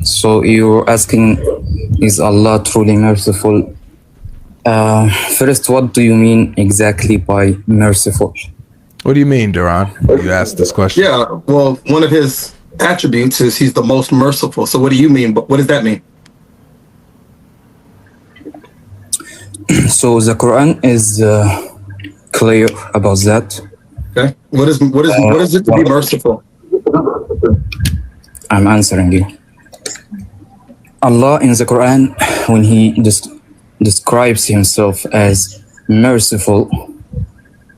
So you're asking, is Allah truly merciful? First, what do you mean exactly by merciful? What do you mean, Duran? You asked this question. Yeah, well, one of his attributes is he's the most merciful. So what do you mean? What does that mean? So the Quran is clear about that. Okay. What is it to be merciful? I'm answering you. Allah in the Quran, when He describes Himself as merciful,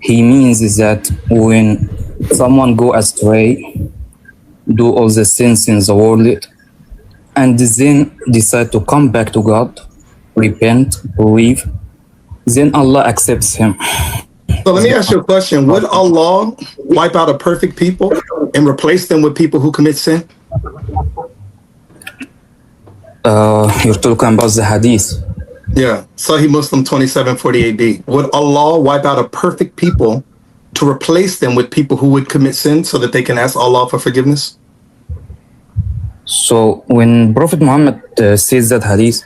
He means that when someone go astray, do all the sins in the world, and then decide to come back to God, repent, believe, then Allah accepts him. So let me ask you a question. Would Allah wipe out a perfect people and replace them with people who commit sin? You're talking about the hadith. Yeah, Sahih Muslim 2748b. Would Allah wipe out a perfect people to replace them with people who would commit sin so that they can ask Allah for forgiveness? So when Prophet Muhammad says that hadith,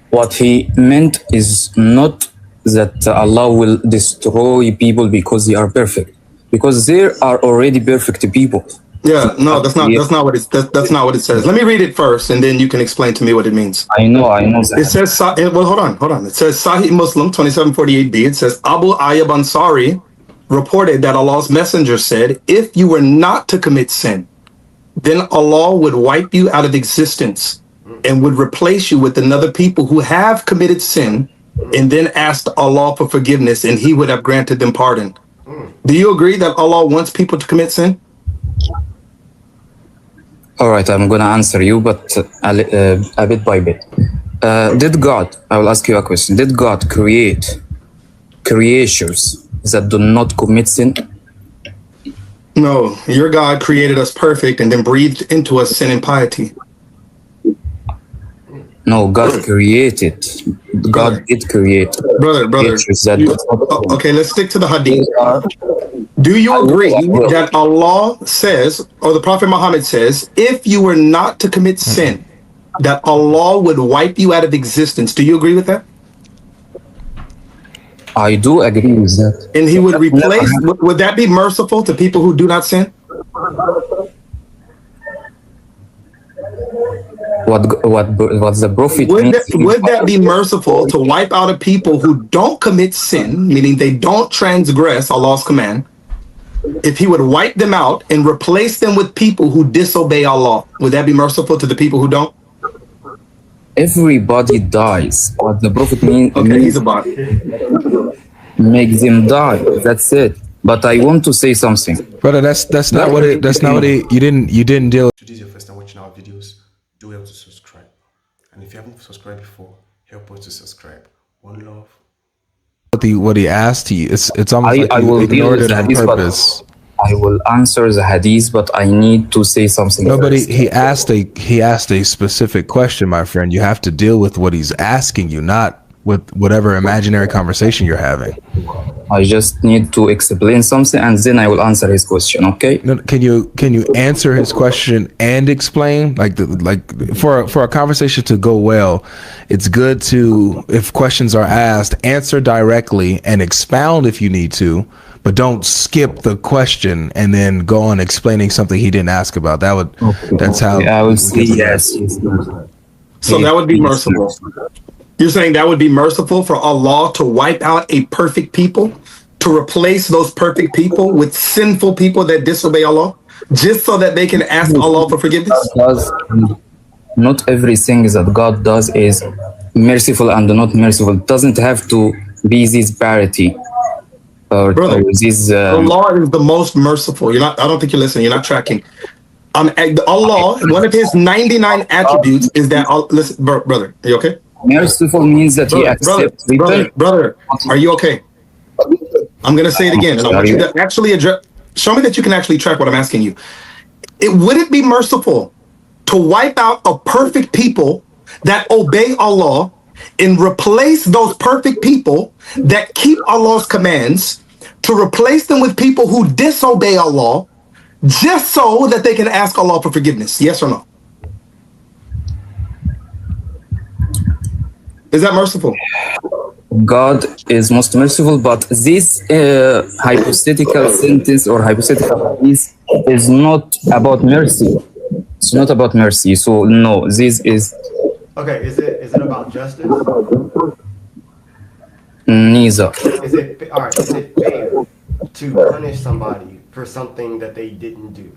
what he meant is not that Allah will destroy people because they are perfect, because there are already perfect people. Yeah, no, that's not what it says. Let me read it first, and then you can explain to me what it means. I know that. It says, well, hold on. It says Sahih Muslim 2748b. It says Abu Ayyub Ansari reported that Allah's messenger said, if you were not to commit sin, then Allah would wipe you out of existence and would replace you with another people who have committed sin and then asked Allah for forgiveness, and He would have granted them pardon. Do you agree that Allah wants people to commit sin? All right, I'm going to answer you, but a bit by bit. Did God, I will ask you a question, did God create creatures that do not commit sin? No, your God created us perfect and then breathed into us sin and piety. No, God created. God did create. Brother. Okay, let's stick to the hadith. Do you agree that Allah says, or the Prophet Muhammad says, if you were not to commit sin, that Allah would wipe you out of existence? Do you agree with that? I do agree with that. And He would replace, would that be merciful to people who do not sin? What the Prophet would that be merciful to wipe out a people who don't commit sin, meaning they don't transgress Allah's command? If He would wipe them out and replace them with people who disobey Allah, would that be merciful to the people who don't? Everybody dies. What the Prophet means, he's a body. Make them die. That's it. But I want to say something, brother. That's not what you didn't deal. If this is your first time watching our videos, do help to subscribe. And if you haven't subscribed before, help us to subscribe. One love. What he asked you, it's almost like I will ignored it on purpose. I will answer the hadith, but I need to say something. Nobody. He asked a specific question, my friend. You have to deal with what he's asking you, not with whatever imaginary conversation you're having. I just need to explain something, and then I will answer his question. Okay? No, can you answer his question and explain? Like for a conversation to go well, it's good to, if questions are asked, answer directly and expound if you need to. But don't skip the question and then go on explaining something he didn't ask about. That's how. Yeah, I will say yes. So that would be merciful. You're saying that would be merciful for Allah to wipe out a perfect people, to replace those perfect people with sinful people that disobey Allah, just so that they can ask Allah for forgiveness? Not everything that God does is merciful and not merciful. It doesn't have to be this parity. Brother, Allah is the most merciful. I don't think you're listening. You're not tracking. Allah, one of His 99 attributes is that. Listen, brother, are you okay? Merciful means that He accepts. Brother, are you okay? I'm gonna say it again, and I want you to actually address. Show me that you can actually track what I'm asking you. Would it be merciful to wipe out a perfect people that obey Allah and replace those perfect people that keep Allah's commands, to replace them with people who disobey Allah, just so that they can ask Allah for forgiveness? Yes or no? Is that merciful? God is most merciful, but this hypothetical sentence or hypothetical hadith is not about mercy. It's not about mercy. So no, this is Okay, is it about justice? neither. Is it all right? Is it fair to punish somebody for something that they didn't do?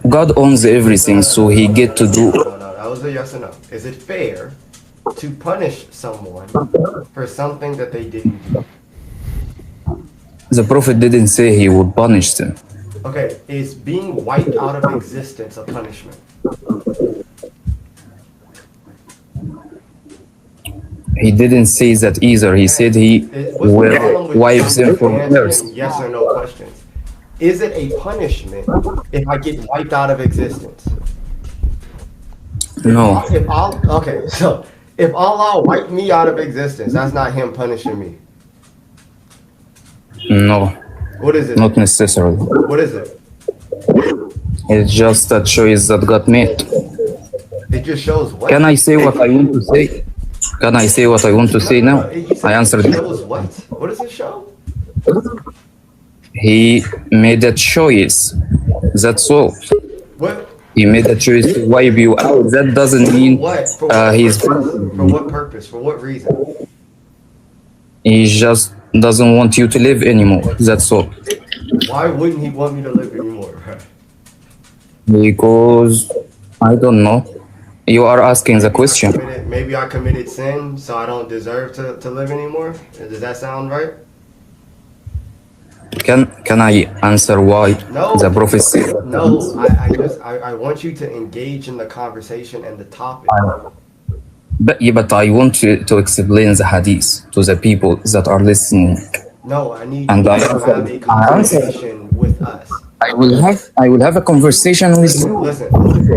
God owns everything, so he get to do. No. That was a yes or no. Is it fair to punish someone for something that they didn't do? The prophet didn't say he would punish them. Okay, is being wiped out of existence a punishment? He didn't say that either. He said he What's the problem will with wipe them from earth. answering yes or no questions? Is it a punishment if I get wiped out of existence? No, If Allah wiped me out of existence, that's not Him punishing me. no, What is it? not necessarily. What is it? It's just a choice that God made. It just shows what. Can I say what I want to say? Can I say what I want to say now? You said I answered it it. shows what? What does it show? He made a choice. That's all. What? He made a choice to wipe you out. That doesn't mean What? For what he's. purpose? For what purpose? For what reason? He just doesn't want you to live anymore. That's all. Why wouldn't He want me to live anymore? Because I don't know. You are asking the question. Maybe I committed sin, so I don't deserve to live anymore. Does that sound right? Can I answer why No. the prophet said? No, I want you to engage in the conversation and the topic. But I want to explain the hadith to the people that are listening. No, I need And you I to have a answer. conversation with us. I will have a conversation with you. Listen,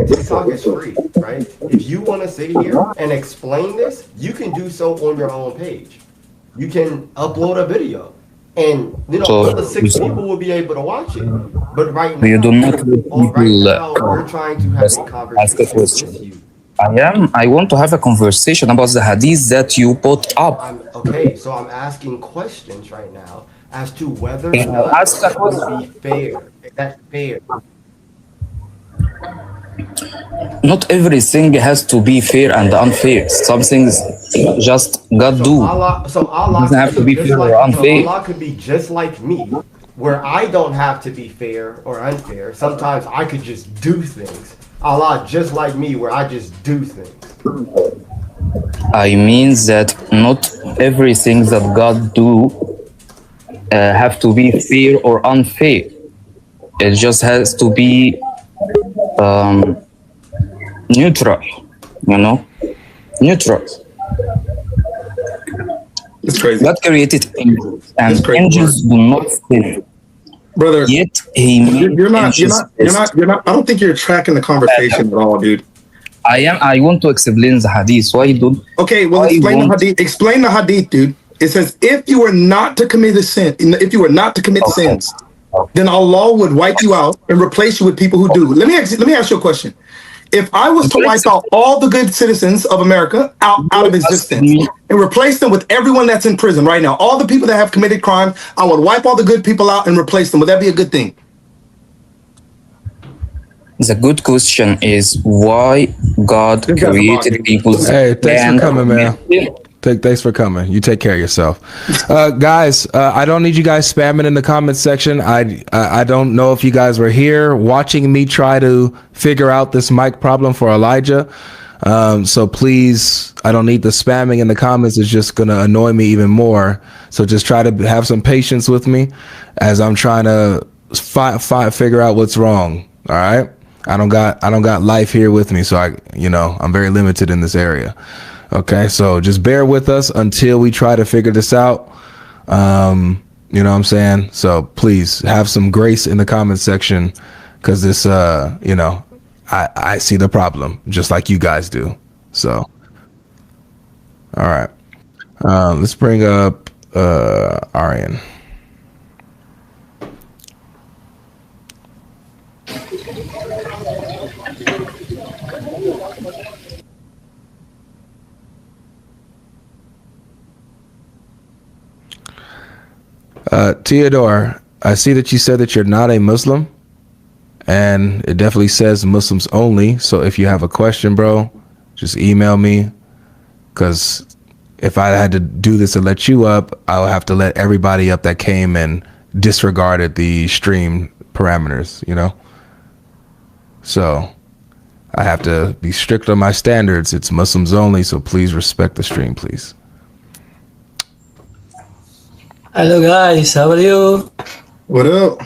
TikTok is free, right? If you want to sit here and explain this, you can do so on your own page. You can upload a video, and So, all the 6 people will be able to watch it. But right You do now, not let right people now, we're trying to have just a ask a conversation question. with you. I want to have a conversation about the hadith that you put up. So I'm asking questions right now as to whether or If I not ask a it would question, be fair. Is that fair? not everything has to be fair and unfair. Some things just God do. Allah Doesn't have to be fair or unfair. Allah could be just like me, where I don't have to be fair or unfair. Sometimes I could just do things. Allah just like me, where I just do things. I mean that not everything that God do have to be fair or unfair. It just has to be neutral, neutral. It's crazy. God created angels, and It's crazy. angels do not sin. Brother, Yet He made you're not, angels. I don't think you're tracking the conversation at all, dude. I want to explain the hadith. Why do? Okay, well, I explain the want- hadith. Explain the hadith, dude. It says, if you were not to commit a sin, if you were not to commit sins, then Allah would wipe you out and replace you with people who do. Let me ask you a question. If I was to wipe out all the good citizens of America out of existence and replace them with everyone that's in prison right now, all the people that have committed crime, I would wipe all the good people out and replace them. Would that be a good thing? The good question is why God This guy's a bot, created dude. people. Hey, thanks for coming, man. Thanks for coming. You take care of yourself, guys. I don't need you guys spamming in the comments section. I don't know if you guys were here watching me try to figure out this mic problem for Elijah. So please, I don't need the spamming in the comments. It's just gonna annoy me even more. So just try to have some patience with me as I'm trying to figure out what's wrong. All right. I don't got life here with me, so I'm very limited in this area. Okay, so just bear with us until we try to figure this out. You know what I'm saying? So please have some grace in the comment section, because this, I see the problem just like you guys do. So, all right, let's bring up Aryan. Theodore, I see that you said that you're not a Muslim, and it definitely says Muslims only. So if you have a question, bro, just email me, because if I had to do this and let you up, I would have to let everybody up that came and disregarded the stream parameters, you know? So I have to be strict on my standards. It's Muslims only, so please respect the stream, please. Hello guys, how are you? What up?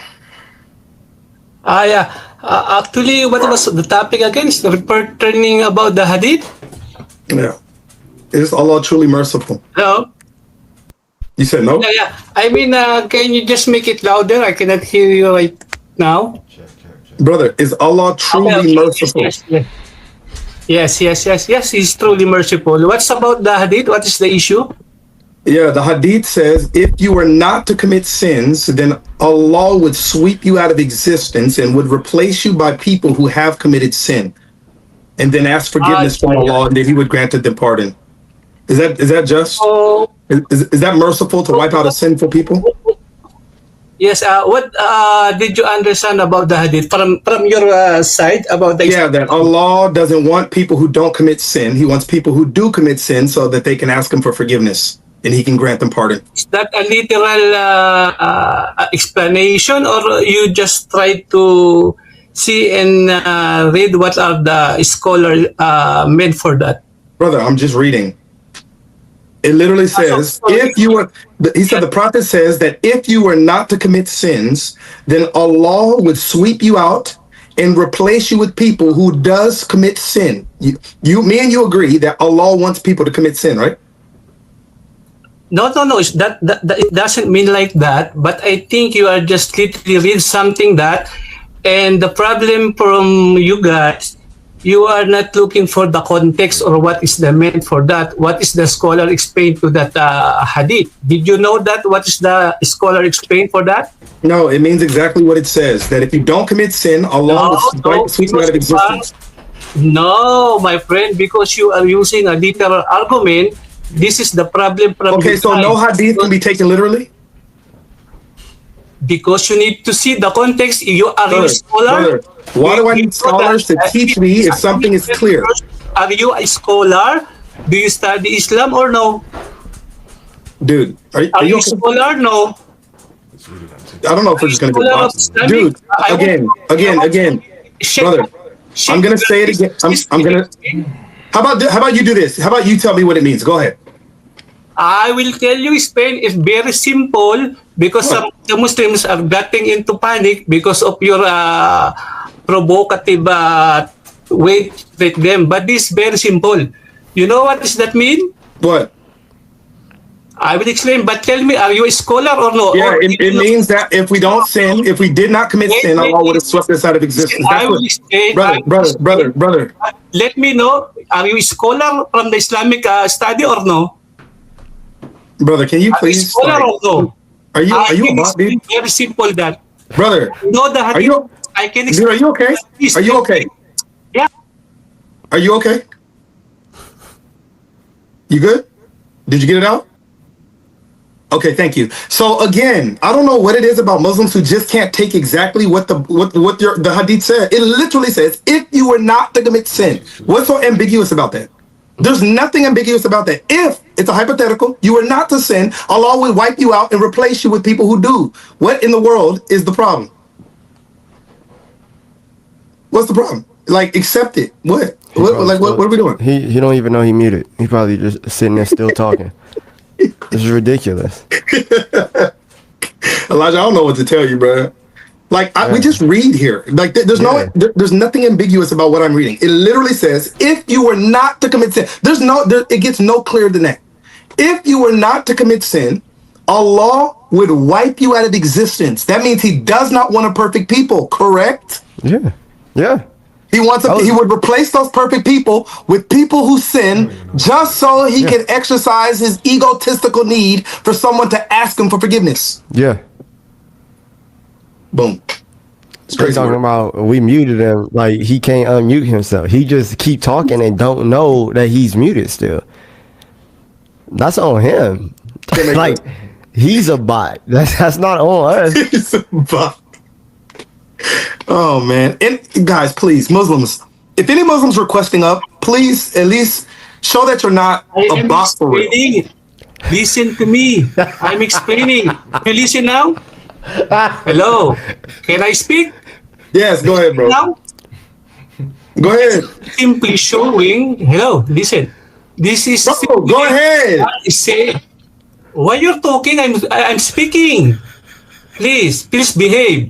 Yeah. Actually, what was the topic again? Is the returning about the hadith? Yeah. Is Allah truly merciful? Hello? You said no? Yeah. I mean, can you just make it louder? I cannot hear you right now. Brother, is Allah truly merciful? Yes. He's truly merciful. What's about the hadith? What is the issue? Yeah, the hadith says if you were not to commit sins, then Allah would sweep you out of existence and would replace you by people who have committed sin, and then ask forgiveness from Allah, and then He would grant them pardon. Is that just? Oh, Is that merciful to wipe out a sinful people? yes. What did you understand about the hadith from your side about the? Yeah, that Allah doesn't want people who don't commit sin. He wants people who do commit sin so that they can ask Him for forgiveness and He can grant them pardon. Is that a literal explanation, or you just try to see and read what are the scholar meant for that? Brother, I'm just reading. It literally says, if you were, he said, the prophet says that if you were not to commit sins, then Allah would sweep you out and replace you with people who does commit sin. Me and you agree that Allah wants people to commit sin, right? No. That it doesn't mean like that. But I think you are just literally read something that, and the problem from you guys, you are not looking for the context or what is the meant for that. What is the scholar explain to that hadith? Did you know that? What is the scholar explain for that? No, it means exactly what it says. That if you don't commit sin, Allah will sweep you out of existence. No, my friend, because you are using a literal argument. This is the problem from Okay, so no hadith can be taken literally? Because you need to see the context. You are a scholar. Why do I need scholars to teach me if something is clear? Are you a scholar? Do you study Islam or no? Dude, are you a scholar? No. I don't know if we're just gonna go box. Dude, again, brother. I'm gonna say it again. I'm gonna. How about you do this? How about you tell me what it means? Go ahead. I will tell you, Spain is very simple because some the Muslims are getting into panic because of your provocative way to treat them. But this is very simple. You know what does that mean? What? I will explain, but tell me, are you a scholar or no? Yeah, or it means that if we don't sin, if we did not commit sin, Allah would have swept us out of existence. I will explain. Brother. Let me know, are you a scholar from the Islamic study or no? Brother, can you please? Scholar or no? Are you a bot, dude? Very simple that. Brother, No, the hadith. I can dude, are you okay? Are you okay? Yeah. Are you okay? You good? Did you get it out? Okay, thank you. So again, I don't know what it is about Muslims who just can't take exactly what the hadith said. It literally says, if you were not to commit sin. What's so ambiguous about that? There's nothing ambiguous about that. If it's a hypothetical, you were not to sin, Allah will wipe you out and replace you with people who do. What in the world is the problem? What's the problem? Like, accept it. What? What are we doing? He don't even know he muted. He probably just sitting there still talking. This is ridiculous. Elijah, I don't know what to tell you, bro. Like, we just read here. Like, there's nothing ambiguous about what I'm reading. It literally says, if you were not to commit sin, it gets no clearer than that. If you were not to commit sin, Allah would wipe you out of existence. That means He does not want a perfect people, correct? Yeah. He wants he would replace those perfect people with people who sin just so He can exercise His egotistical need for someone to ask Him for forgiveness. Yeah. Boom. Straight talking about we muted him, like he can't unmute himself. He just keep talking and don't know that he's muted still. That's on him. Like He's a bot. That's not on us. He's a bot. Oh man. And guys, please, Muslims, if any Muslims requesting up, please at least show that you're not I a am bot for real. explaining. Listen to me. I'm explaining. You listen now? Hello. Can I speak Yes, go ahead, bro. now? Go ahead. Simply showing. Hello. Listen. This is. Bro, go ahead. Say. Why you're talking? I'm speaking. Please behave.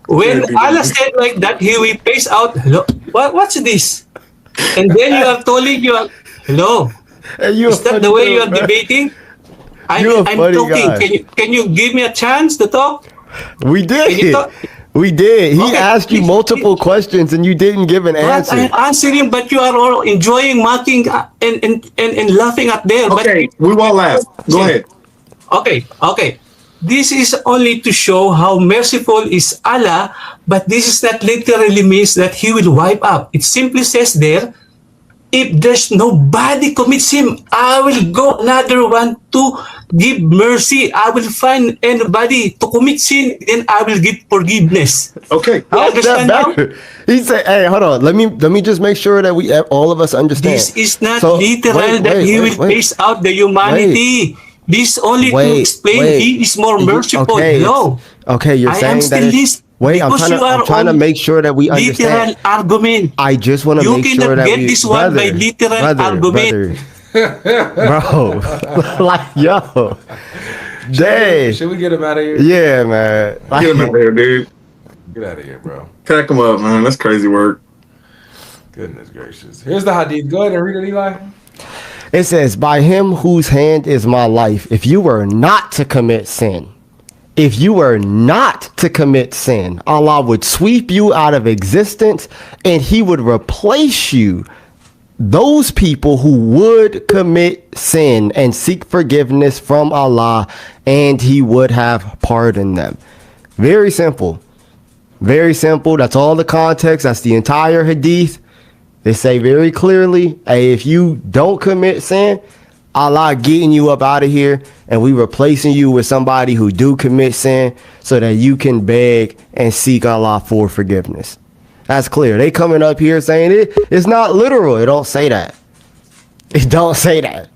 When Allah said like that, He will face out. Hello. What's this? And then you are telling you. Hello. Hey, Is that the way you are debating? I'm talking. Guy. Can you give me a chance to talk? We did. We did. He asked you multiple questions and you didn't give an answer. I'm answering, but you are all enjoying, mocking, and laughing at there. Okay, but, we won't laugh. Go ahead. Okay. This is only to show how merciful is Allah, but this is not literally means that He will wipe up. It simply says there, if there's nobody commits sin, I will go another one to give mercy. I will find anybody to commit sin, and I will give forgiveness. Okay. You understand now? He said, "Hey, hold on. Let me just make sure that we all of us understand. This is not literal that He will face out the humanity. This only to explain He is more merciful. No. Okay, you're saying that. Wait, I'm trying to make sure that we understand. Literal argument. I just want to make sure that you cannot get this one by literal argument. Bro, like, yo. Dang. Should we get him out of here? Yeah, man. Get him out of here, dude. Get out of here, bro. Pack him up, man. That's crazy work. Goodness gracious. Here's the hadith. Go ahead and read it, Eli. It says, by Him whose hand is my life, if you were not to commit sin, Allah would sweep you out of existence and He would replace you, those people who would commit sin and seek forgiveness from Allah, and He would have pardoned them. Very simple. Very simple. That's all the context. That's the entire hadith. They say very clearly, hey, if you don't commit sin, Allah getting you up out of here, and we replacing you with somebody who do commit sin so that you can beg and seek Allah for forgiveness. That's clear. They coming up here saying it's not literal. It don't say that. It don't say that.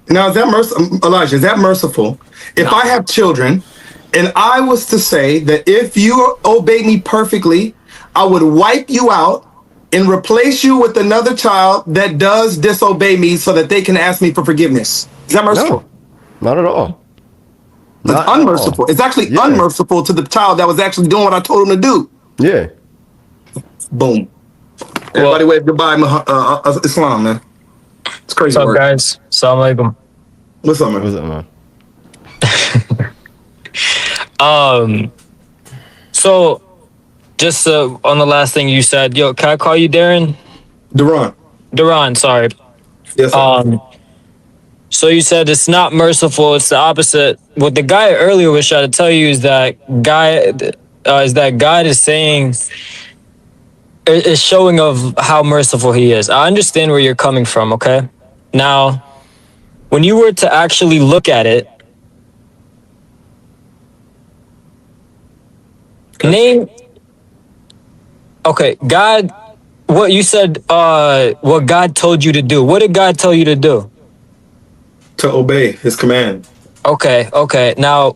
Now, is that Elijah, is that merciful? If I have children and I was to say that if you obey me perfectly, I would wipe you out and replace you with another child that does disobey me so that they can ask me for forgiveness. Is that merciful? No, not at all. It's unmerciful. It's actually unmerciful to the child that was actually doing what I told him to do. Yeah. Boom. Everybody wave goodbye, Islam, man. It's crazy. What's up, guys? Assalamu alaikum. What's up, man? What's up, man? So just on the last thing you said, yo, can I call you Darren? Duran, sorry. Yes, sir. So you said it's not merciful, it's the opposite. What the guy earlier was trying to tell you is that God is saying, is showing of how merciful He is. I understand where you're coming from, okay? Now, when you were to actually look at it, God, what you said, what God told you to do. What did God tell you to do? To obey His command. Okay. Now,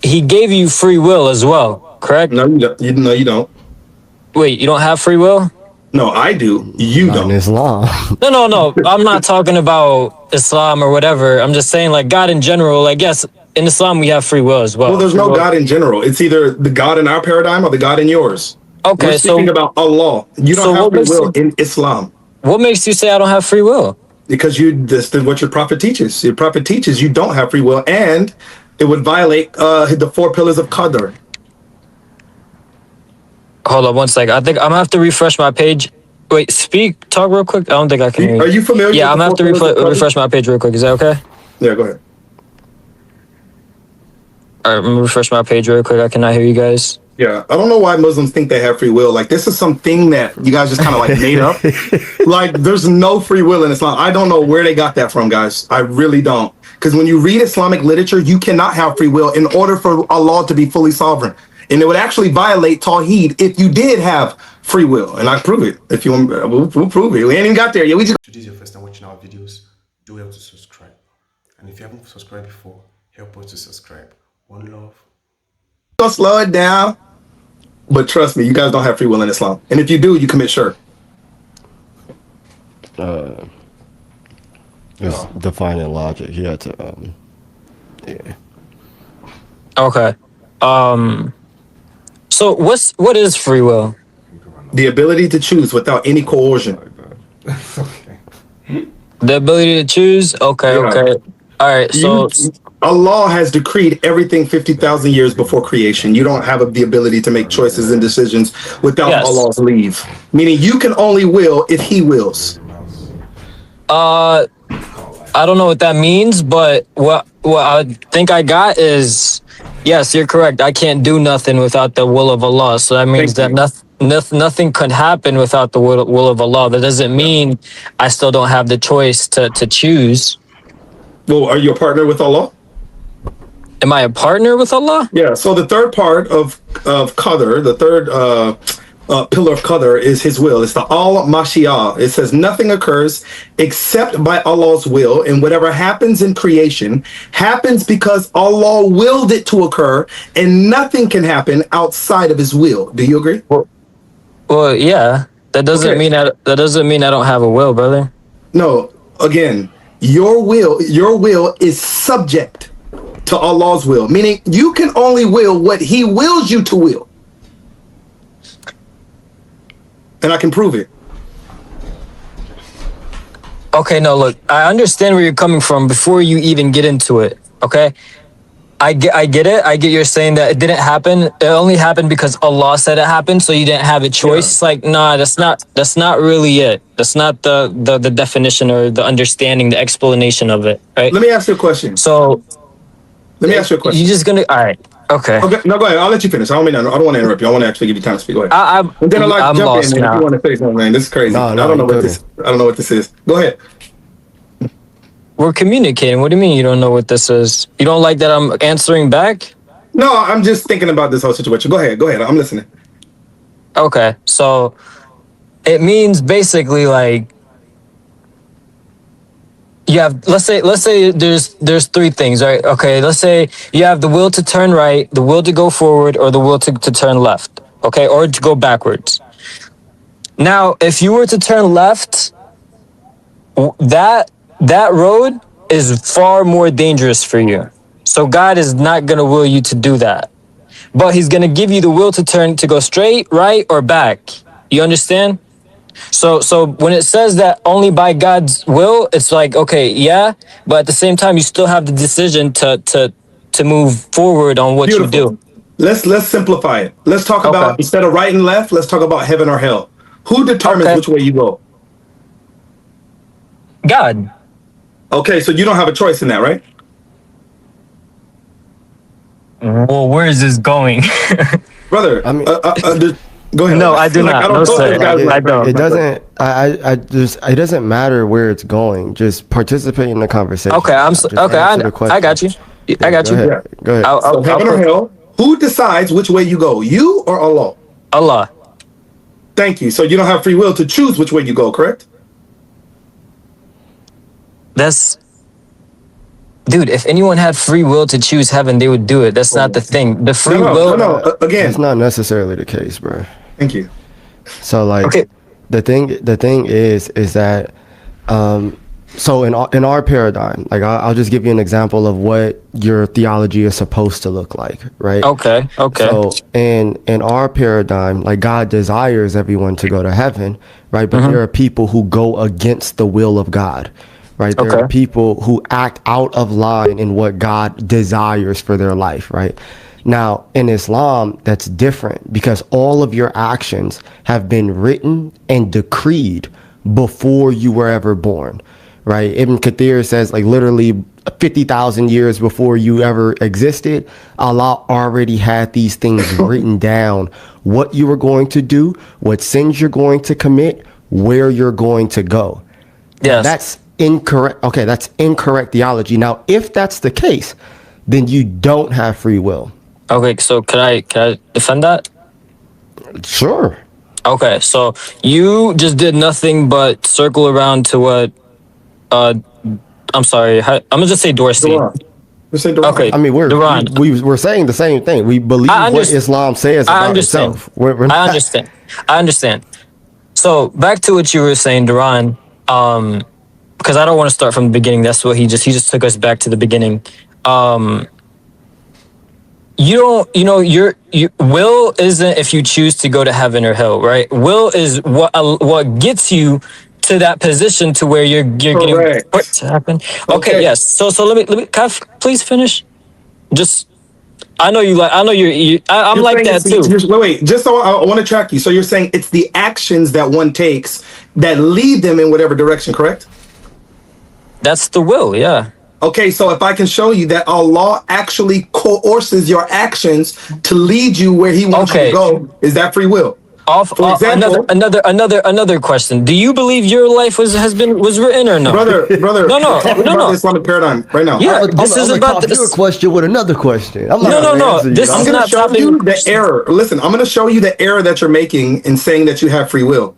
He gave you free will as well, correct? No, you don't. Wait, you don't have free will? No, I do. You don't. Islam. No. I'm not talking about Islam or whatever. I'm just saying, like, God in general. Like, yes, in Islam we have free will as well. Well, there's no God in general. It's either the God in our paradigm or the God in yours. Okay, we're speaking about Allah. You don't have free will in Islam. What makes you say I don't have free will? Because this is what your prophet teaches. Your prophet teaches you don't have free will, and it would violate the 4 pillars of Qadr. Hold on one second. I think I'm gonna have to refresh my page. Wait, talk real quick. I don't think I can hear you. Are you familiar? Yeah, I'm gonna have to refresh my page real quick. Is that okay? Yeah, go ahead. All right, I'm gonna refresh my page real quick. I cannot hear you guys. Yeah, I don't know why Muslims think they have free will. Like, this is something that you guys just kind of like made up. Like, there's no free will in Islam. I don't know where they got that from, guys. I really don't. Because when you read Islamic literature, you cannot have free will in order for Allah to be fully sovereign. And it would actually violate Tawheed if you did have free will. And I prove it. If you want, we'll prove it. We ain't even got there yet. We just. If this is your first time watching our videos, do help to subscribe. And if you haven't subscribed before, help us to subscribe. One love. Gonna slow it down. But trust me, you guys don't have free will in Islam. And if you do, you commit shirk. It's defining logic. He had to, yeah. Okay. So what is free will? The ability to choose without any coercion. The ability to choose? Okay, Yeah. okay. All right, so Allah has decreed everything 50,000 years before creation. You don't have the ability to make choices and decisions without Yes. Allah's leave. Meaning you can only will if He wills. I don't know what that means, but what I think I got is, yes, you're correct. I can't do nothing without the will of Allah. So that means Thank that nothing could happen without the will of Allah. That doesn't mean I still don't have the choice to choose. Well, are you a partner with Allah? Am I a partner with Allah? Yeah. So the third part of Qadr, the third pillar of Qadr is His will. It's the al-Mashiach. It says nothing occurs except by Allah's will, and whatever happens in creation happens because Allah willed it to occur, and nothing can happen outside of His will. Do you agree? Well, yeah. That doesn't mean I don't have a will, brother. No. Again, your will is subject to Allah's will, meaning you can only will what He wills you to will. And I can prove it. Okay, no, look, I understand where you're coming from before you even get into it, okay? I get it. I get you're saying that it didn't happen. It only happened because Allah said it happened, so you didn't have a choice. Yeah. It's like, nah, that's not really it. That's not the definition or the understanding, the explanation of it, right? Let me ask you a question. So Let me ask you a question. you're just gonna, all right, okay. Okay, no, go ahead. I'll let you finish. I don't want to interrupt you. I want to actually give you time to speak. Go ahead. And then I'm jump lost in now. if you want to say something, man. This is crazy. No, I don't know you what this. I don't know what this is. Go ahead. We're communicating. What do you mean you don't know what this is? You don't like that I'm answering back? No, I'm just thinking about this whole situation. Go ahead. Go ahead. I'm listening. Okay, so it means basically like you have, let's say there's three things, right? Okay, let's say you have the will to turn right, the will to go forward, or the will to turn left, okay, or to go backwards. Now, if you were to turn left, that road is far more dangerous for you. So God is not gonna will you to do that, but He's gonna give you the will to go straight, right, or back. You understand? So when it says that only by God's will, it's like, okay, yeah, but at the same time, you still have the decision to move forward on what you do. Let's simplify it. Let's talk Okay. about, instead of right and left, let's talk about heaven or hell. Who determines Okay. which way you go? God. Okay, so you don't have a choice in that, right? Well, where is this going? Brother, I mean- go ahead. No, I do not. No, sir. I don't. It doesn't. I just. It doesn't matter where it's going. Just participate in the conversation. Okay, Just okay. answer the I got you. question. I got Go you. ahead. Go ahead. So heaven or hell, who decides which way you go? You or Allah? Allah. Thank you. So you don't have free will to choose which way you go, correct? Dude, if anyone had free will to choose heaven, they would do it. That's not the thing. The free will. No. Again, That's not necessarily the case, bro. thank you. So like, Okay. the thing is that, so in our paradigm, like I'll just give you an example of what your theology is supposed to look like, right? Okay. So in our paradigm, like God desires everyone to go to heaven, right? But there are people who go against the will of God, right? There are people who act out of line in what God desires for their life, right? Now, in Islam, that's different because all of your actions have been written and decreed before you were ever born, right? Ibn Kathir says, like, literally 50,000 years before you ever existed, Allah already had these things written down, what you were going to do, what sins you're going to commit, where you're going to go. Yes. That's incorrect. Okay, that's incorrect theology. Now, if that's the case, then you don't have free will. Okay, so can I defend that? Sure. Okay, so you just did nothing but circle around to what I'm sorry, I'm gonna just say Dorsey. Duran. Just say Duran. Okay, I mean, Duran. we're saying the same thing. We believe I what underst- Islam says I about understand. itself. We're I not- understand. I understand. So back to what you were saying, Duran. Because I don't want to start from the beginning. That's what he just took us back to the beginning. You don't, will isn't if you choose to go to heaven or hell, right? Will is what gets you to that position to where you're getting Correct. what to happen. Okay, Okay. yes. So let me can I please finish? Just I know you like I know I'm You're like saying that it's- too. wait. Just so I want to track you. So you're saying it's the actions that one takes that lead them in whatever direction, correct? That's the will, yeah. Okay, so if I can show you that Allah actually coerces your actions to lead you where He wants you Okay. to go, is that free will? For example, another question. Do you believe your life was written or no? brother, No, talking no, about no. the Islamic paradigm right now. Yeah, I'm this is gonna about top your this. question with another question. I'm not No, gonna no. answer you. This I'm is going to not show topping- you the error. Listen, I'm going to show you the error that you're making in saying that you have free will.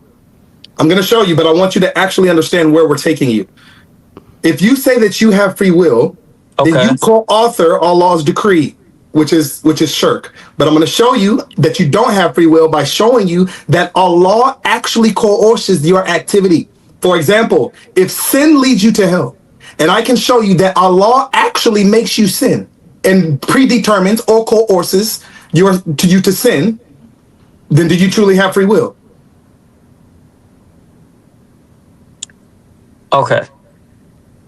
I'm going to show you, but I want you to actually understand where we're taking you. If you say that you have free will, then Okay. you co-author Allah's decree, which is shirk. But I'm going to show you that you don't have free will by showing you that Allah actually coerces your activity. For example, if sin leads you to hell, and I can show you that Allah actually makes you sin and predetermines or coerces you to sin, then did you truly have free will? Okay.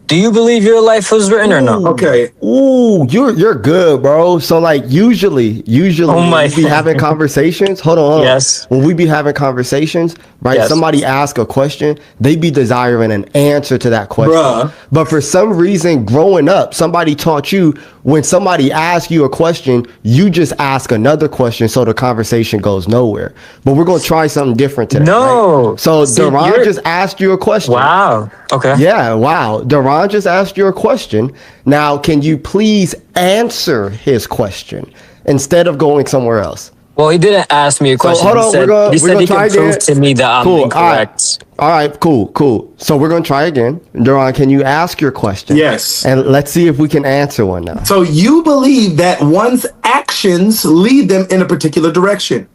Do you believe your life was written or no? Okay. Ooh, you're good, bro. So like usually Oh when my- we be having conversations. Hold on. Yes. When we be having conversations, right? Yes. Somebody ask a question, they be desiring an answer to that question. Bruh. But for some reason, growing up, somebody taught you when somebody asks you a question, you just ask another question, so the conversation goes nowhere. But we're gonna try something different today. No. Right? So See, Duran you're- just asked you a question. Wow. Okay. Yeah, wow. Duran just asked you a question. Now, can you please answer his question instead of going somewhere else? Well, he didn't ask me a question. hold on, he said, we're he said gonna he try can prove again. to me that I'm Cool. incorrect. All right, cool. So we're gonna try again. Duran, can you ask your question? Yes. And let's see if we can answer one now. So you believe that one's actions lead them in a particular direction.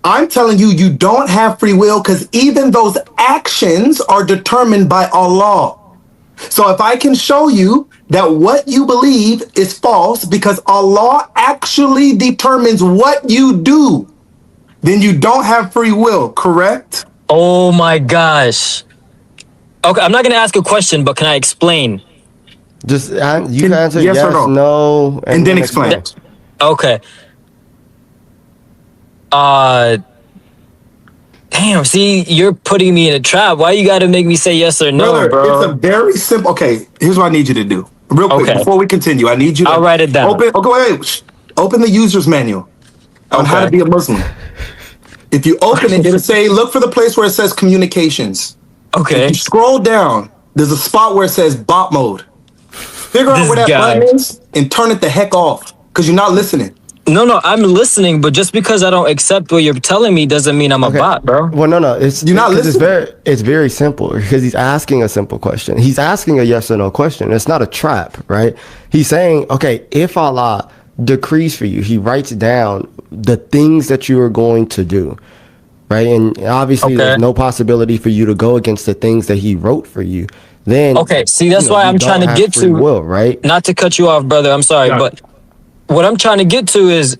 I'm telling you, you don't have free will because even those actions are determined by Allah. So if I can show you that what you believe is false because Allah actually determines what you do, then you don't have free will, correct? Oh my gosh. Okay, I'm not gonna ask a question, but can I explain? Just you can answer yes yes, or no? no, And then explain. Okay. Damn, see, you're putting me in a trap. Why you gotta make me say yes or no, Brother, bro? it's a very simple. Okay, here's what I need you to do. Real quick, Okay. before we continue, I need you to I'll write it down. Open the user's manual on how to Okay. be a Muslim. If you open it, it'll say, look for the place where it says communications. Okay. If you scroll down, there's a spot where it says bot mode. Figure out This where that guy. button is and turn it the heck off because you're not listening. No, I'm listening, but just because I don't accept what you're telling me doesn't mean I'm a bot, bro. Well, no. It's You're not 'cause listening. It's very simple because he's asking a simple question. He's asking a yes or no question. It's not a trap, right? He's saying, okay, if Allah decrees for you, He writes down the things that you are going to do, right? And obviously, Okay. there's no possibility for you to go against the things that He wrote for you. Then, Okay, see, that's why you I'm don't trying to have get free to. will, right? Not to cut you off, brother. I'm sorry, Yeah. but what I'm trying to get to is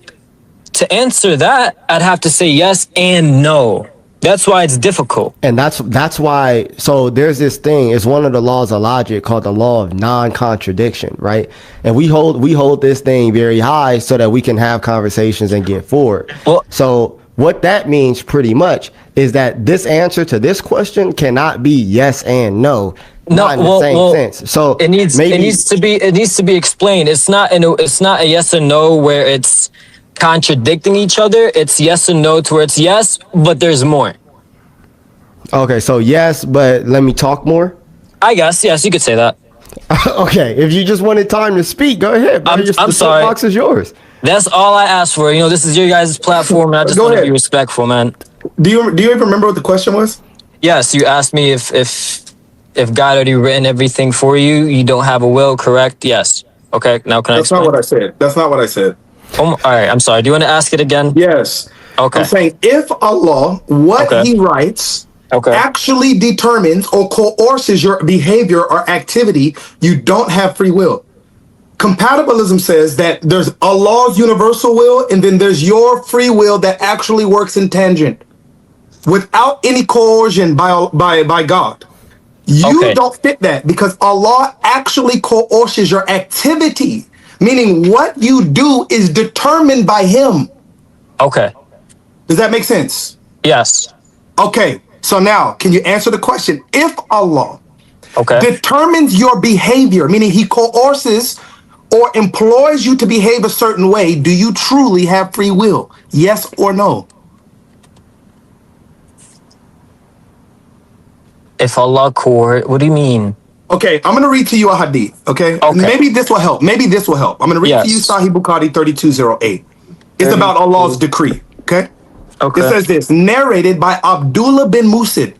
to answer that, I'd have to say yes and no. That's why it's difficult. And that's why. So there's this thing. It's one of the laws of logic called the law of non-contradiction, right? And we hold this thing very high so that we can have conversations and get forward. Well- So what that means pretty much is that this answer to this question cannot be yes and no. No, Not in the same sense. So it needs to be explained. It's not a yes or no where it's contradicting each other. It's yes and no to where it's yes, but there's more. Okay, so yes, but let me talk more. I guess, yes, you could say that. Okay, if you just wanted time to speak, go ahead. Bro. I'm The sorry. box is yours. That's all I asked for. You know, this is your guys' platform, and I just Go want to ahead. be respectful, man. Do you even remember what the question was? Yes, you asked me if God already written everything for you, you don't have a will, correct? Yes. Okay, now can I That's not explain? what I said. That's not what I said. All right, I'm sorry. Do you want to ask it again? Yes. Okay. I'm saying if Allah, what Okay. he writes, Okay. actually determines or coerces your behavior or activity, you don't have free will. Compatibilism says that there's Allah's universal will, and then there's your free will that actually works in tangent without any coercion by God. You Okay. don't fit that because Allah actually coerces your activity, meaning what you do is determined by him. Okay. Does that make sense? Yes. Okay, so now can you answer the question? If Allah Okay. determines your behavior, meaning he coerces or employs you to behave a certain way, do you truly have free will? Yes or no? If Allah what do you mean? Okay, I'm going to read to you a hadith, okay? Okay. Maybe this will help. Maybe this will help. I'm going to read to you Yes. Sahih Bukhari 3208. It's about Allah's decree, okay? Okay. It says this, narrated by Abdullah bin Musid.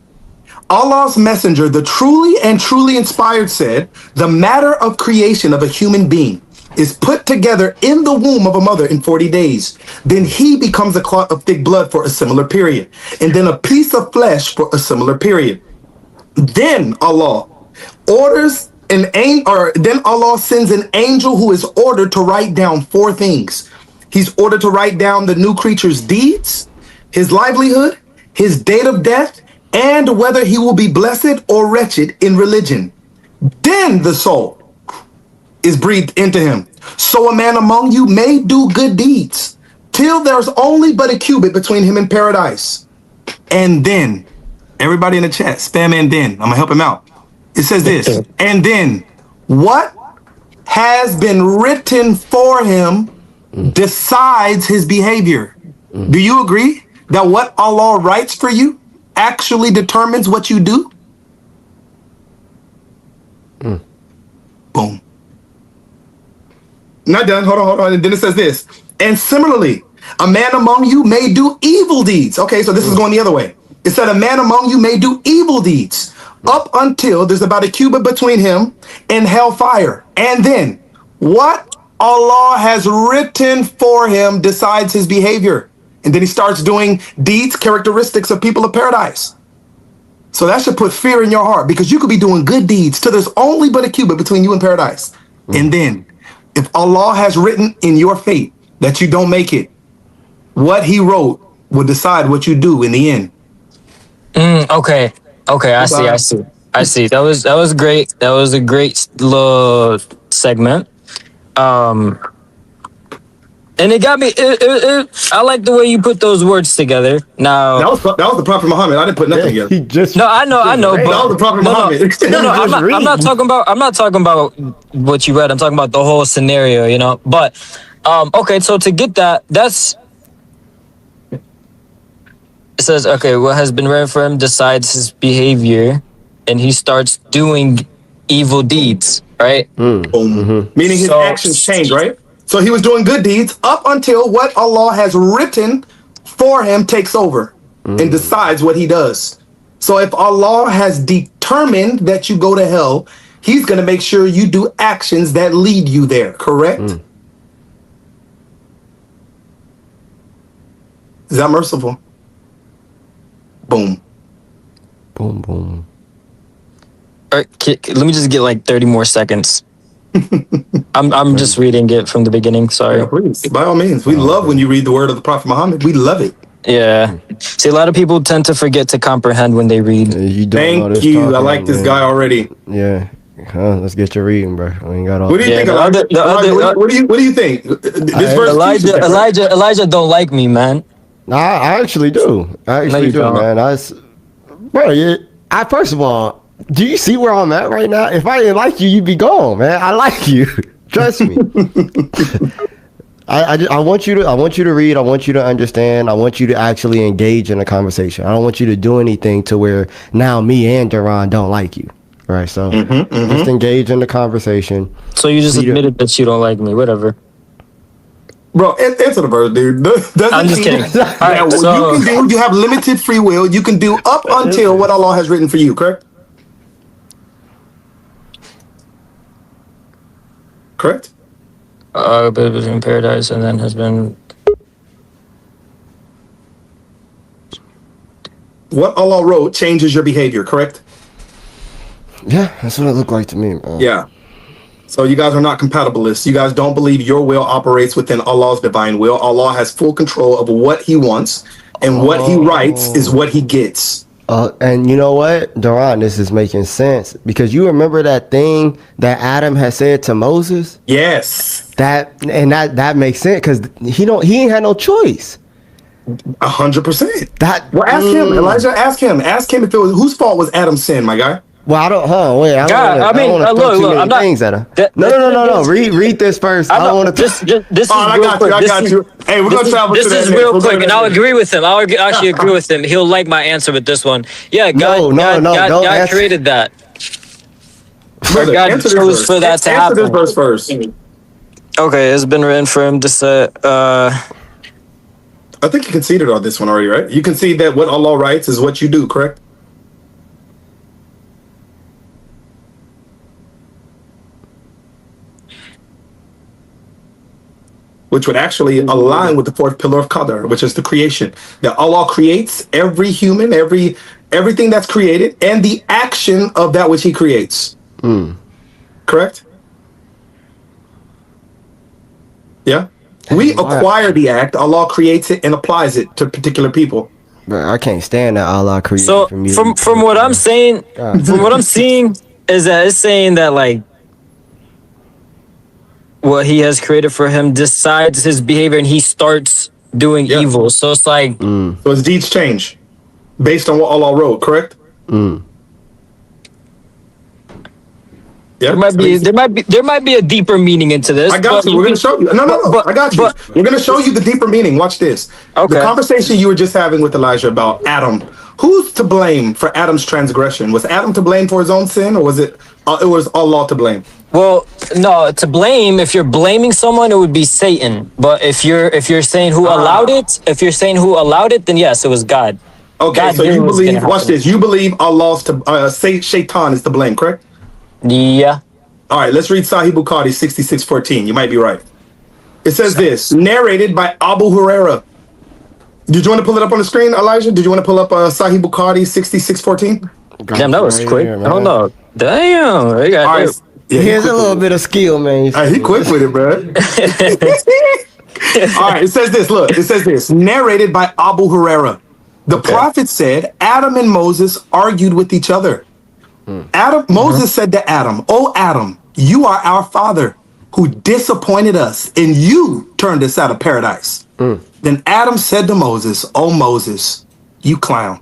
Allah's messenger, the truly and truly inspired, said, the matter of creation of a human being is put together in the womb of a mother in 40 days. Then he becomes a clot of thick blood for a similar period, and then a piece of flesh for a similar period. Then Allah then Allah sends an angel who is ordered to write down four things. He's ordered to write down the new creature's deeds, his livelihood, his date of death, and whether he will be blessed or wretched in religion. Then the soul is breathed into him. So a man among you may do good deeds till there's only but a cubit between him and paradise. And then, everybody in the chat, spam and then. I'm going to help him out. It says this, and then what has been written for him decides his behavior. Do you agree that what Allah writes for you actually determines what you do? Boom. Not done. Hold on. And then it says this. And similarly, a man among you may do evil deeds. Okay, so this is going the other way. It said a man among you may do evil deeds up until there's about a cubit between him and hellfire. And then what Allah has written for him decides his behavior. And then he starts doing deeds, characteristics of people of paradise. So that should put fear in your heart because you could be doing good deeds till there's only but a cubit between you and paradise. And then if Allah has written in your fate that you don't make it, what he wrote will decide what you do in the end. Okay. I see. That was great. That was a great little segment. And it got me. I like the way you put those words together. Now That was the Prophet Muhammad. I didn't put nothing together. He just no, I know. That But was the Prophet Muhammad. no. I'm not talking about. I'm not talking about what you read. I'm talking about the whole scenario. You know. But okay. So to get that, it says, okay, what has been written for him decides his behavior, and he starts doing evil deeds, right? Meaning his actions change, right? So he was doing good deeds up until what Allah has written for him takes over and decides what he does. So if Allah has determined that you go to hell, he's going to make sure you do actions that lead you there, correct? Is that merciful? Boom. boom, boom. All right, let me just get like 30 more seconds. I'm just reading it from the beginning. Sorry. Yeah, please. By all means. We love when you read the word of the Prophet Muhammad. We love it. Yeah. See, a lot of people tend to forget to comprehend when they read. You don't know Thank this you. talking, I like this man. guy already. Yeah. Let's get your reading, bro. We ain't got all. What do you think? Elijah? What do you think? This verse teaches that, right? Elijah don't like me, man. Nah, I actually do. I actually do, don't. man. I first of all, do you see where I'm at right now? If I didn't like you, you'd be gone, man. I like you. Trust me. I want you to read. I want you to understand. I want you to actually engage in a conversation. I don't want you to do anything to where now me and Duran don't like you. Right. So just engage in the conversation. So you just admitted that you don't like me. Whatever. Bro, answer the verse, dude. Doesn't I'm just mean kidding. All that right, what so you can do, you have limited free will. You can do up until what Allah has written for you, correct? Correct? but between paradise and then has been. What Allah wrote changes your behavior, correct? Yeah, that's what it looked like to me. Man. Yeah. So you guys are not compatibilists. You guys don't believe your will operates within Allah's divine will. Allah has full control of what he wants, and what he writes is what he gets. And you know what, Duran, this is making sense because you remember that thing that Adam had said to Moses. Yes. That makes sense because he ain't had no choice. 100%. That Well, ask him, Elijah. Ask him if it was whose fault was Adam's sin, my guy. Well, I don't. Wait. I don't want to throw too many things at her. No. Read this first. I don't want to. This is I real quick. I got you. Hey, we're gonna travel. This to is that real next. quick, and I'll agree with him. Actually agree with him. He'll like my answer with this one. Yeah, God created that. Brother, God answer this chose verse. for that to Answer happen. this verse first. Okay, it's been written for him to say. I think you conceded on this one already, right? You concede that what Allah writes is what you do, correct? Which would actually align with the fourth pillar of Qadr, which is the creation. That Allah creates every human, everything that's created, and the action of that which he creates. Correct? Yeah? We acquire the act, Allah creates it and applies it to particular people. Bro, I can't stand that Allah created So from you. from what I'm saying, from what I'm seeing, is that it's saying that like what he has created for him decides his behavior and he starts doing evil. So it's like So his deeds change based on what Allah wrote, correct? Yeah. there might be a deeper meaning into this. I got you. We're going to show you. No. I got you. We're going to show you the deeper meaning. Watch this. Okay. The conversation you were just having with Elijah about Adam. Who's to blame for Adam's transgression? Was Adam to blame for his own sin, or was it was Allah to blame? Well, no, to blame. If you're blaming someone, it would be Satan. But if you're saying who allowed it, then yes, it was God. Okay, God so knew you it was believe. gonna Watch happen. this. You believe Allah's to Shaitan is to blame, correct? Yeah. All right, let's read Sahih Bukhari 66:14. You might be right. It says this, narrated by Abu Huraira. Did you want to pull it up on the screen, Elijah? Did you want to pull up Sahih Bukhari 66:14? Damn, that was quick. Hold on. Damn. All right. Yeah, Here's a little bit of skill, man. He quick with it, bro. All right, it says this. Look, it says this. Narrated by Abu Huraira. The prophet said, Adam and Moses argued with each other. Moses said to Adam, "O Adam, you are our father who disappointed us, and you turned us out of paradise." Then Adam said to Moses, "O Moses, you clown.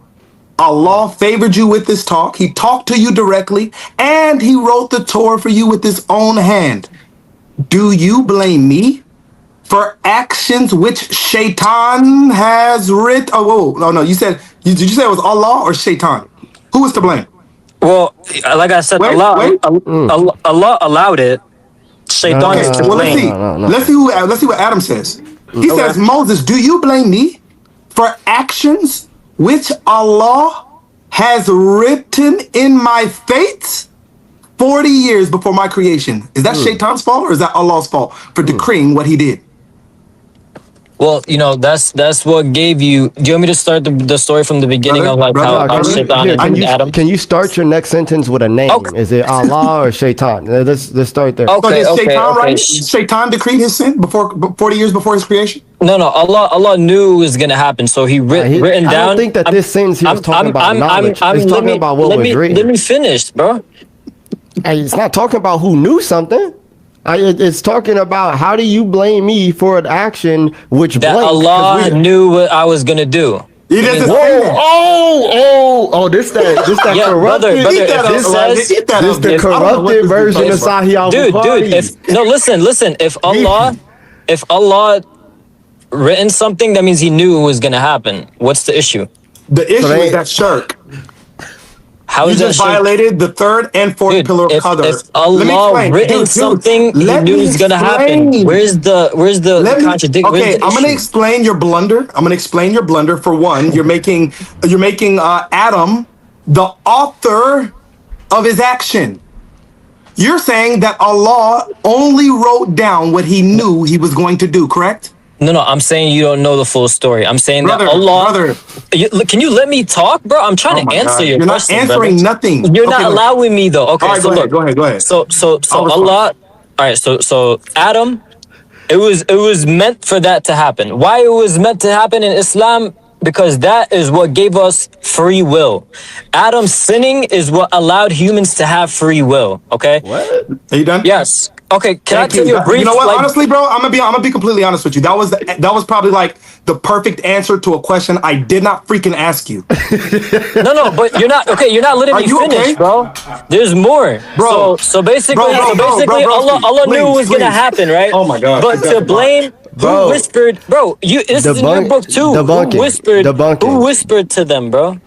Allah favored you with this talk. He talked to you directly, and he wrote the Torah for you with his own hand. Do you blame me for actions which Shaitan has written?" Oh, whoa, no. Did you say it was Allah or Shaitan? Who was to blame? Well, like I said, Allah allowed it. Shaitan is to Well, blame. let's see what Adam says. He says, "Moses, do you blame me for actions which Allah has written in my fate 40 years before my creation?" Is that Shaitan's fault or is that Allah's fault for decreeing what he did? Well, that's what gave you. Do you want me to start the story from the beginning of like how Shaitan and Adam? Can you start your next sentence with a name? Okay. Is it Allah or Shaitan? Let's start there. Okay, So did Shaitan okay. right? Shaitan decreed his sin before 40 years before his creation? No. Allah knew it was gonna happen, so he written down. I don't think that this sentence he was talking about knowledge. He's talking about what was written. Let me finish, bro. Hey, it's not talking about who knew something. It's talking about how do you blame me for an action which That Allah knew what I was gonna do. He doesn't say that. This that Yeah, brother, corrupted. This the corrupted version of Sahih Dude, listen. If Allah written something, that means He knew it was gonna happen. What's the issue? The issue is that shirk. How You is that just shirk? violated the third and fourth Dude, pillar of if qadr. Let me Allah explain. written something, He let knew me it's gonna happen. explain. Where's the Let me. contradict? Where's Okay, the I'm gonna issue? explain your blunder. I'm gonna explain your blunder. For one, you're making Adam the author of his action. You're saying that Allah only wrote down what He knew He was going to do. Correct? No, I'm saying you don't know the full story. I'm saying that Allah. Brother. Can you let me talk, bro? I'm trying Oh to my answer God, your you're not question, brother. answering nothing. You're Okay, not go ahead. allowing me though. All Okay, right, so go ahead. look. Go ahead. Go ahead. So I'll respond. Allah. All right, so Adam, it was meant for that to happen. Why it was meant to happen in Islam? Because that is what gave us free will. Adam sinning is what allowed humans to have free will. Okay. What? Are you done? Yes. Okay. Can I Thank tell you. you a You brief know what? like? Honestly, bro, I'm gonna be completely honest with you. That was probably like the perfect answer to a question I did not freaking ask you. No, but you're not okay. You're not letting Are me you finish, okay? bro. There's more, Bro. So basically, Broski, Allah knew it please, was gonna please. happen, right? Oh my gosh, But this guy's to a bot. blame who Bro. whispered, bro? This is in your book too. Debunking. Who whispered to them, bro?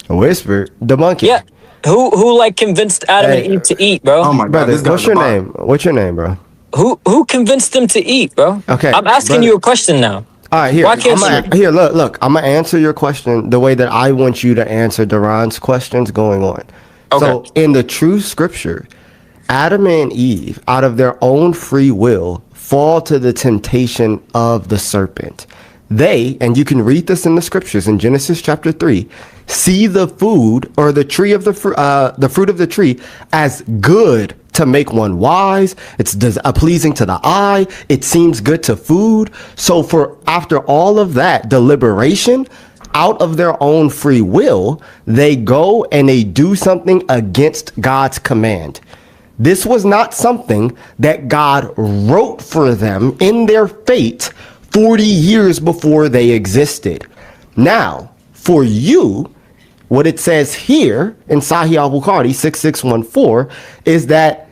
Whisper. Debunking. Yeah, who like convinced Adam and Hey, Eve to eat, bro? Oh my god, brother, this guy's what's a your bot. name? What's your name, bro? Who convinced them to eat, bro? Okay, I'm asking brother. you a question now. All right, here. Why can't you? Here, look. I'm gonna answer your question the way that I want you to answer Duran's questions going on. Okay. So, in the true scripture, Adam and Eve, out of their own free will, fall to the temptation of the serpent. They, and you can read this in the scriptures in Genesis chapter 3, see the food or the tree of the fruit of the tree as good to make one wise. It's pleasing to the eye. It seems good to food. So for after all of that deliberation, out of their own free will, they go and they do something against God's command. This was not something that God wrote for them in their fate 40 years before they existed. Now, for you, what it says here in Sahih al-Bukhari 6614 is that